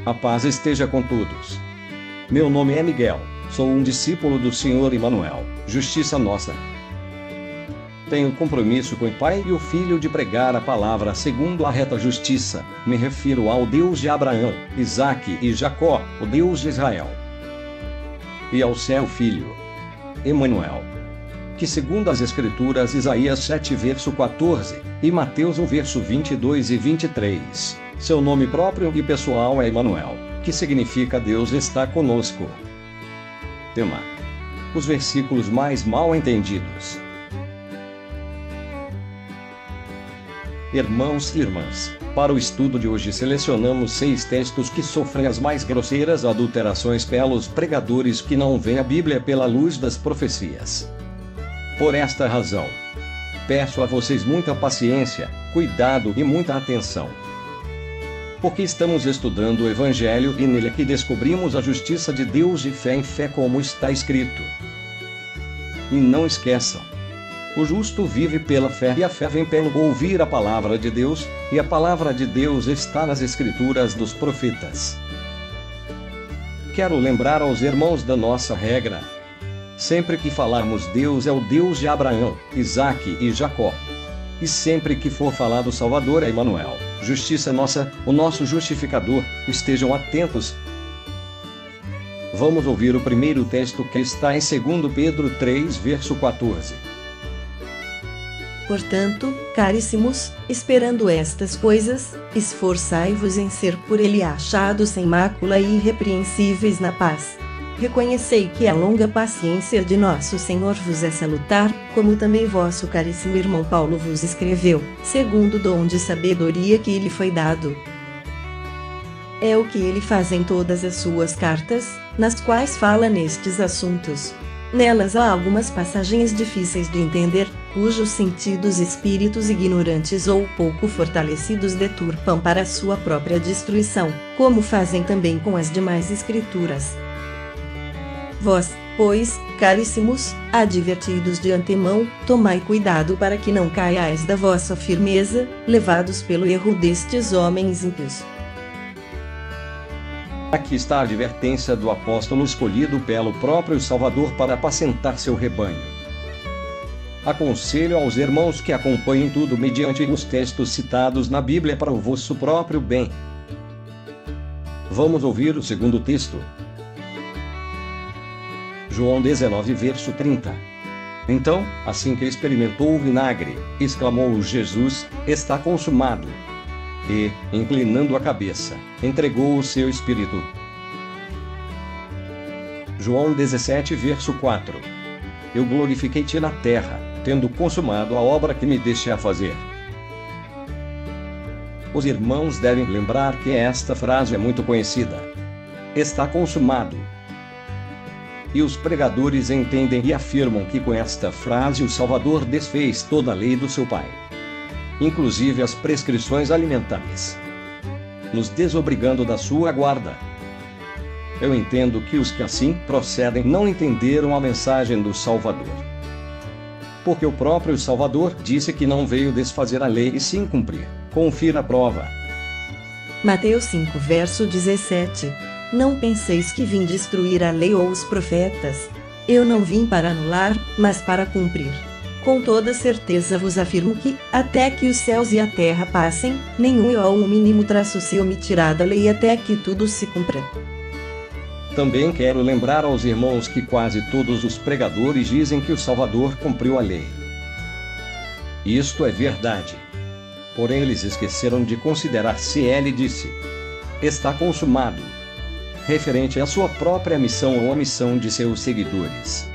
A paz esteja com todos. Meu nome é Miguel, sou um discípulo do Senhor Emanuel, justiça nossa. Tenho compromisso com o Pai e o Filho de pregar a palavra segundo a reta justiça. Me refiro ao Deus de Abraão, Isaque e Jacó, o Deus de Israel. E ao seu Filho, Emanuel, que segundo as Escrituras Isaías 7 verso 14, e Mateus 1 verso 22 e 23, seu nome próprio e pessoal é Emanuel, que significa Deus está conosco. Tema: os versículos mais mal entendidos. Irmãos e irmãs, para o estudo de hoje selecionamos 6 textos que sofrem as mais grosseiras adulterações pelos pregadores que não veem a Bíblia pela luz das profecias. Por esta razão, peço a vocês muita paciência, cuidado e muita atenção. Porque estamos estudando o Evangelho e nele é que descobrimos a justiça de Deus de fé em fé como está escrito. E não esqueçam: o justo vive pela fé e a fé vem pelo ouvir a palavra de Deus, e a palavra de Deus está nas Escrituras dos profetas. Quero lembrar aos irmãos da nossa regra. Sempre que falarmos Deus é o Deus de Abraão, Isaque e Jacó. E sempre que for falado Salvador é Emanuel, justiça nossa, o nosso justificador. Estejam atentos. Vamos ouvir o primeiro texto que está em 2 Pedro 3 verso 14. Portanto, caríssimos, esperando estas coisas, esforçai-vos em ser por ele achados sem mácula e irrepreensíveis na paz. Reconhecei que a longa paciência de nosso Senhor vos é salutar, como também vosso caríssimo irmão Paulo vos escreveu, segundo o dom de sabedoria que lhe foi dado. É o que ele faz em todas as suas cartas, nas quais fala nestes assuntos. Nelas há algumas passagens difíceis de entender, cujos sentidos espíritos ignorantes ou pouco fortalecidos deturpam para sua própria destruição, como fazem também com as demais escrituras. Vós, pois, caríssimos, advertidos de antemão, tomai cuidado para que não caiais da vossa firmeza, levados pelo erro destes homens ímpios. Aqui está a advertência do apóstolo escolhido pelo próprio Salvador para apacentar seu rebanho. Aconselho aos irmãos que acompanhem tudo mediante os textos citados na Bíblia para o vosso próprio bem. Vamos ouvir o segundo texto. João 19 verso 30. Então, assim que experimentou o vinagre, exclamou Jesus: está consumado. E, inclinando a cabeça, entregou o seu espírito. João 17 verso 4. Eu glorifiquei-te na terra, tendo consumado a obra que me deste a fazer. Os irmãos devem lembrar que esta frase é muito conhecida. Está consumado. E os pregadores entendem e afirmam que com esta frase o Salvador desfez toda a lei do seu Pai, inclusive as prescrições alimentares, nos desobrigando da sua guarda. Eu entendo que os que assim procedem não entenderam a mensagem do Salvador. Porque o próprio Salvador disse que não veio desfazer a lei e sim cumprir. Confira a prova. Mateus 5 verso 17. Não penseis que vim destruir a lei ou os profetas. Eu não vim para anular, mas para cumprir. Com toda certeza vos afirmo que, até que os céus e a terra passem, nenhum ou um mínimo traço se omitirá da lei até que tudo se cumpra. Também quero lembrar aos irmãos que quase todos os pregadores dizem que o Salvador cumpriu a lei. Isto é verdade. Porém eles esqueceram de considerar se ele disse: está consumado, referente à sua própria missão ou à missão de seus seguidores.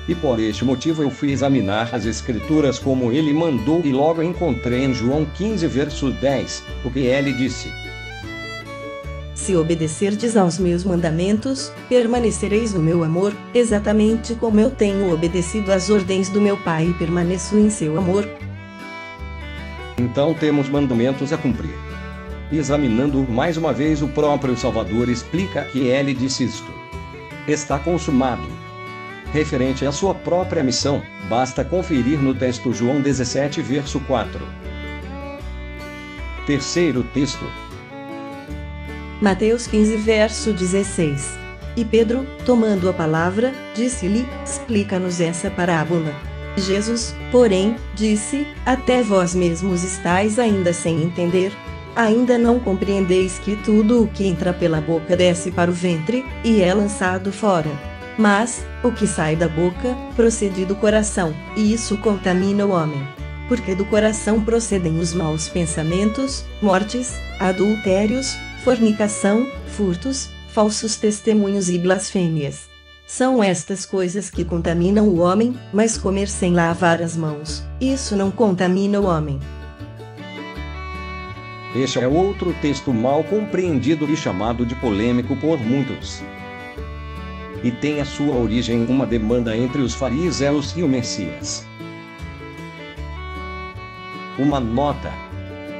E por este motivo eu fui examinar as Escrituras como ele mandou e logo encontrei em João 15 verso 10, o que ele disse: se obedecerdes aos meus mandamentos, permanecereis no meu amor, exatamente como eu tenho obedecido às ordens do meu Pai e permaneço em seu amor. Então temos mandamentos a cumprir. Examinando mais uma vez, o próprio Salvador explica que ele disse isto: está consumado. Referente à sua própria missão, basta conferir no texto João 17 verso 4. Terceiro texto. Mateus 15 verso 16. E Pedro, tomando a palavra, disse-lhe: explica-nos essa parábola. Jesus, porém, disse: até vós mesmos estáis ainda sem entender? Ainda não compreendeis que tudo o que entra pela boca desce para o ventre, e é lançado fora? Mas, o que sai da boca, procede do coração, e isso contamina o homem. Porque do coração procedem os maus pensamentos, mortes, adultérios, fornicação, furtos, falsos testemunhos e blasfêmias. São estas coisas que contaminam o homem, mas comer sem lavar as mãos, isso não contamina o homem. Este é outro texto mal compreendido e chamado de polêmico por muitos. E tem a sua origem em uma demanda entre os fariseus e o Messias. Uma nota.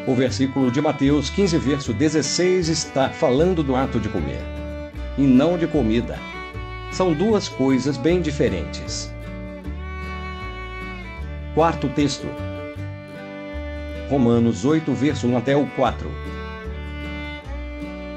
O versículo de Mateus 15, verso 16 está falando do ato de comer, e não de comida. São duas coisas bem diferentes. Quarto texto. Romanos 8, verso 1 até o 4.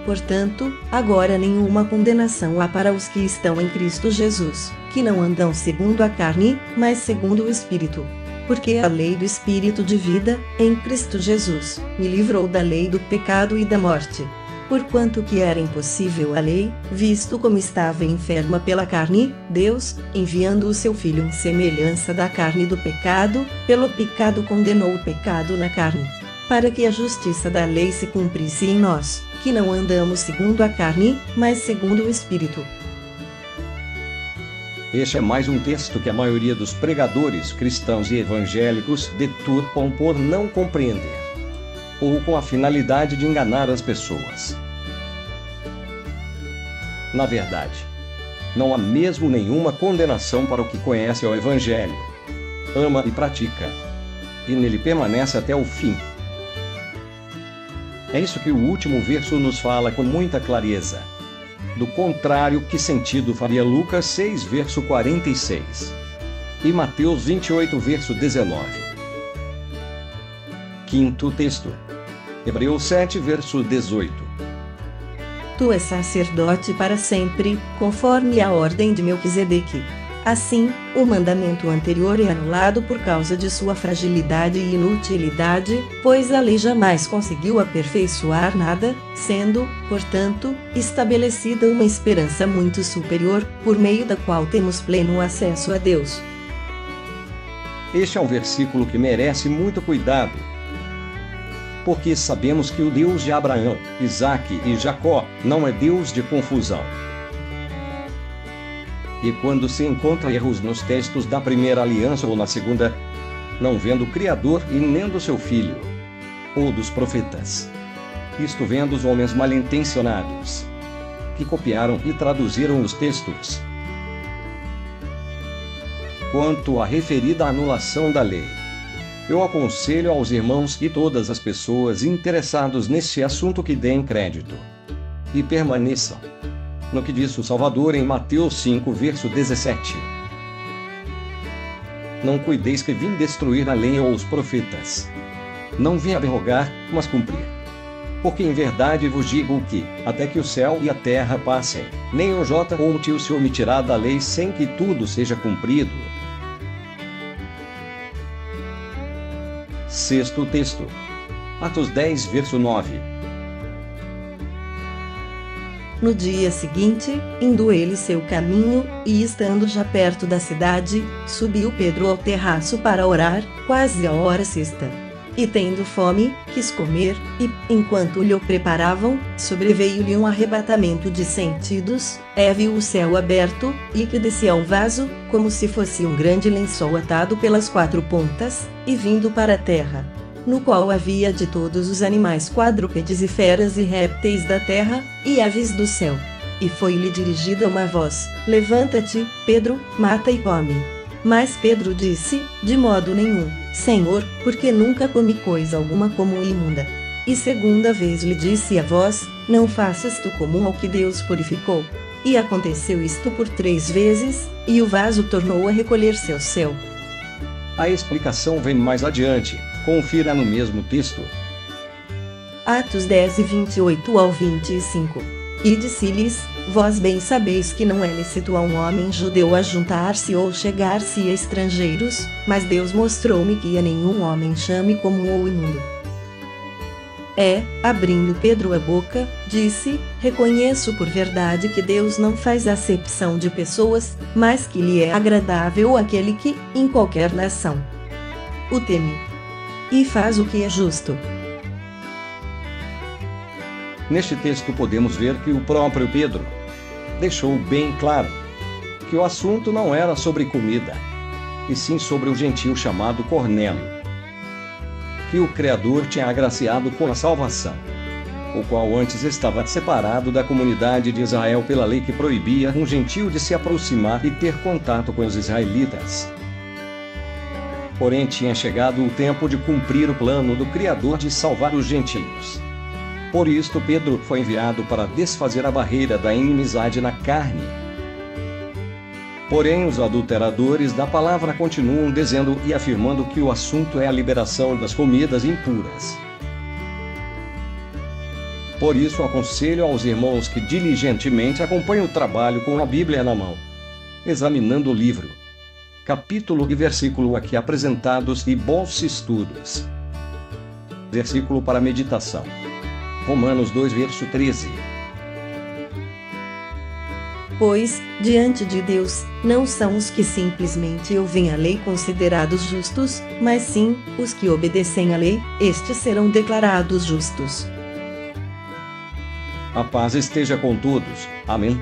Portanto, agora nenhuma condenação há para os que estão em Cristo Jesus, que não andam segundo a carne, mas segundo o Espírito. Porque a lei do Espírito de vida, em Cristo Jesus, me livrou da lei do pecado e da morte. Porquanto que era impossível a lei, visto como estava enferma pela carne, Deus, enviando o seu Filho em semelhança da carne do pecado, pelo pecado condenou o pecado na carne, para que a justiça da lei se cumprisse em nós, que não andamos segundo a carne, mas segundo o Espírito. Este é mais um texto que a maioria dos pregadores cristãos e evangélicos deturpam por não compreender, ou com a finalidade de enganar as pessoas. Na verdade, não há mesmo nenhuma condenação para o que conhece o Evangelho, ama e pratica, e nele permanece até o fim. É isso que o último verso nos fala com muita clareza. Do contrário, que sentido faria Lucas 6, verso 46? E Mateus 28, verso 19? Quinto texto. Hebreus 7, verso 18. Tu és sacerdote para sempre, conforme a ordem de Melquisedeque. Assim, o mandamento anterior é anulado por causa de sua fragilidade e inutilidade, pois a lei jamais conseguiu aperfeiçoar nada, sendo, portanto, estabelecida uma esperança muito superior, por meio da qual temos pleno acesso a Deus. Este é um versículo que merece muito cuidado, porque sabemos que o Deus de Abraão, Isaque e Jacó não é Deus de confusão. E quando se encontra erros nos textos da primeira aliança ou na segunda, não vendo o Criador e nem do seu Filho, ou dos profetas, isto vendo os homens malintencionados, que copiaram e traduziram os textos. Quanto à referida anulação da lei, eu aconselho aos irmãos e todas as pessoas interessados neste assunto que deem crédito e permaneçam no que disse o Salvador em Mateus 5, verso 17. Não cuideis que vim destruir a lei ou os profetas. Não vim abrogar, mas cumprir. Porque em verdade vos digo que, até que o céu e a terra passem, nem o J ou o tio se omitirá da lei sem que tudo seja cumprido. Sexto texto. Atos 10, verso 9. No dia seguinte, indo ele seu caminho, e estando já perto da cidade, subiu Pedro ao terraço para orar, quase a hora sexta. E tendo fome, quis comer, e, enquanto lhe o preparavam, sobreveio-lhe um arrebatamento de sentidos, viu o céu aberto, e que descia um vaso, como se fosse um grande lençol atado pelas quatro pontas, e vindo para a terra, no qual havia de todos os animais quadrúpedes e feras e répteis da terra, e aves do céu. E foi-lhe dirigida uma voz: levanta-te, Pedro, mata e come. Mas Pedro disse: de modo nenhum, Senhor, porque nunca comi coisa alguma como imunda. E segunda vez lhe disse a voz: não faças tu comum ao que Deus purificou. E aconteceu isto por 3 vezes, e o vaso tornou a recolher-se ao céu. A explicação vem mais adiante, confira no mesmo texto. Atos 10 e 28 ao 25. E disse-lhes: Vós bem sabeis que não é lícito a um homem judeu ajuntar-se ou chegar-se a estrangeiros, mas Deus mostrou-me que a nenhum homem chame como o imundo. Abrindo Pedro a boca, disse: Reconheço por verdade que Deus não faz acepção de pessoas, mas que lhe é agradável aquele que, em qualquer nação, o teme e faz o que é justo. Neste texto podemos ver que o próprio Pedro deixou bem claro que o assunto não era sobre comida, e sim sobre o gentio chamado Cornélio, que o Criador tinha agraciado com a salvação, o qual antes estava separado da comunidade de Israel pela lei que proibia um gentio de se aproximar e ter contato com os israelitas. Porém, tinha chegado o tempo de cumprir o plano do Criador de salvar os gentios. Por isto, Pedro foi enviado para desfazer a barreira da inimizade na carne. Porém, os adulteradores da palavra continuam dizendo e afirmando que o assunto é a liberação das comidas impuras. Por isso, aconselho aos irmãos que diligentemente acompanhem o trabalho com a Bíblia na mão, examinando o livro, capítulo e versículo aqui apresentados e bons estudos. Versículo para meditação. Romanos 2, verso 13. Pois, diante de Deus, não são os que simplesmente ouvem a lei considerados justos, mas sim, os que obedecem à lei, estes serão declarados justos. A paz esteja com todos. Amém.